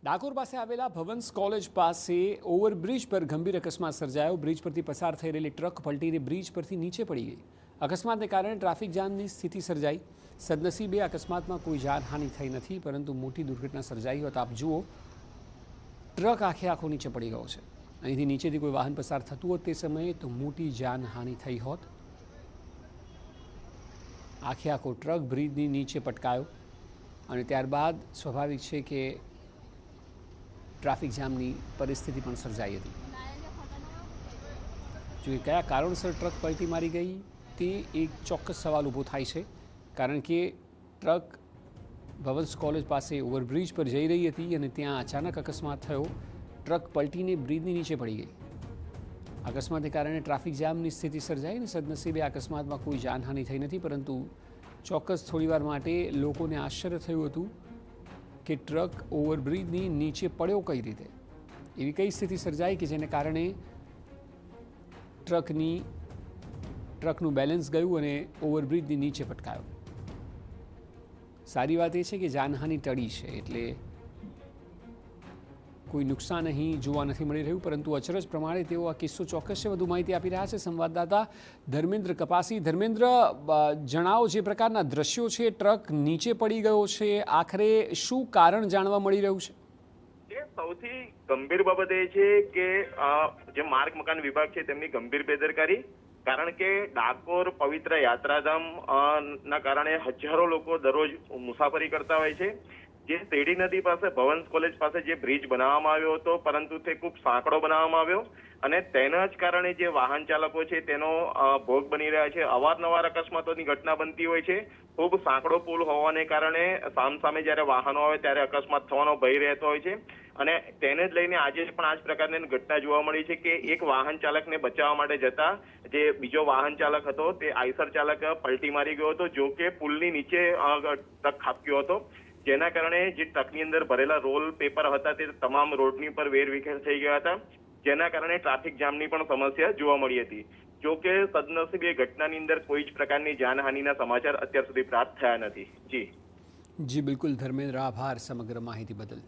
ડાકોર પાસે આવેલા ભવન્સ કોલેજ પાસે ઓવરબ્રિજ પર ગંભીર અકસ્માત સર્જાયો। બ્રિજ પરથી પસાર થઈ રહેલી ટ્રક પલટીને બ્રિજ પરથી નીચે પડી ગઈ। અકસ્માતને કારણે ટ્રાફિક જામની સ્થિતિ સર્જાઈ। સદનસીબે અકસ્માતમાં કોઈ જાનહાનિ થઈ નથી, પરંતુ મોટી દુર્ઘટના સર્જાઈ હોત। આપ જુઓ, ટ્રક આખો નીચે પડી ગયો છે। અહીંથી નીચેથી કોઈ વાહન પસાર થતું હોત તે સમયે તો મોટી જાનહાનિ થઈ હોત। આખો ટ્રક બ્રિજની નીચે પટકાયો અને ત્યારબાદ સ્વાભાવિક છે કે ટ્રાફિક જામની પરિસ્થિતિ પણ સર્જાઈ હતી। જો કયા કારણસર ટ્રક પલટી મારી ગઈ તે એક ચોક્કસ સવાલ ઊભો થાય છે, કારણ કે ટ્રક ભવન્સ કોલેજ પાસે ઓવરબ્રિજ પર જઈ રહી હતી અને ત્યાં અચાનક અકસ્માત થયો। ટ્રક પલટીને બ્રિજની નીચે પડી ગઈ। અકસ્માતને કારણે ટ્રાફિક જામની સ્થિતિ સર્જાઈ અને સદનસીબે અકસ્માતમાં કોઈ જાનહાનિ થઈ નથી, પરંતુ ચોક્કસ થોડીવાર માટે લોકોને આશ્ચર્ય થયું હતું કે ટ્રક ઓવરબ્રિજની નીચે પડ્યો કઈ રીતે। એવી કઈ સ્થિતિ સર્જાઈ કે જેને કારણે ટ્રકનું બેલેન્સ ગયું અને ઓવરબ્રિજની નીચે પટકાયો। સારી વાત એ છે કે જાનહાનિ ટળી છે, એટલે કોઈ નુકસાન અહીં જોવા નથી મળી રહ્યું, પરંતુ અચરજ પ્રમાણે તેઓ આ કિસ્સો ચોક્કસ છે। વધુ માહિતી આપી રહ્યા છે સંવાદદાતા ધર્મેન્દ્ર કપાસી। ધર્મેન્દ્ર, જણાવો, જે પ્રકારના દ્રશ્યો છે, ટ્રક નીચે પડી ગયો છે, આખરે શું કારણ જાણવા મળી રહ્યું છે? સૌથી ગંભીર બાબત એ છે કે જે માર્ગ મકાન વિભાગ છે તેમની ગંભીર બેદરકારી, કારણ કે ડાકોર પવિત્ર યાત્રાધામ ના કારણે હજારો લોકો દરરોજ મુસાફરી કરતા હોય છે। જે શેરડી નદી પાસે ભવન્સ કોલેજ પાસે જે બ્રિજ બનાવવામાં આવ્યો હતો, પરંતુ તે ખૂબ સાંકડો બનાવવામાં આવ્યો અને તેના જ કારણે જે વાહન ચાલકો છે તેનો ભોગ બની રહ્યા છે। અવારનવાર અકસ્માતોની ઘટના બનતી હોય છે। ખૂબ સાંકડો પુલ હોવાને કારણે સામસામે જ્યારે વાહનો આવે ત્યારે અકસ્માત થવાનો ભય રહેતો હોય છે અને તેને જ લઈને આજે પણ આ જ પ્રકારની ઘટના જોવા મળી છે કે એક વાહન ચાલકને બચાવવા માટે જતા જે બીજો વાહન ચાલક હતો તે આઈસર ચાલક પલટી મારી ગયો હતો, જો કે પુલની નીચે ટ્રક ખાબક્યો હતો, જેના કારણે જે ટ્રકની અંદર ભરેલા રોલ પેપર હતા તે તમામ રોડની પર વેરવિખેર થઈ ગયા હતા, જેના કારણે ટ્રાફિક જામની પણ સમસ્યા જોવા મળી હતી। જો કે સદનસીબે ઘટનાની અંદર કોઈ જ પ્રકારની જાનહાનિના સમાચાર અત્યાર સુધી પ્રાપ્ત થયા નથી। જી બિલકુલ ધર્મેન્દ્ર, આભાર સમગ્ર માહિતી બદલ।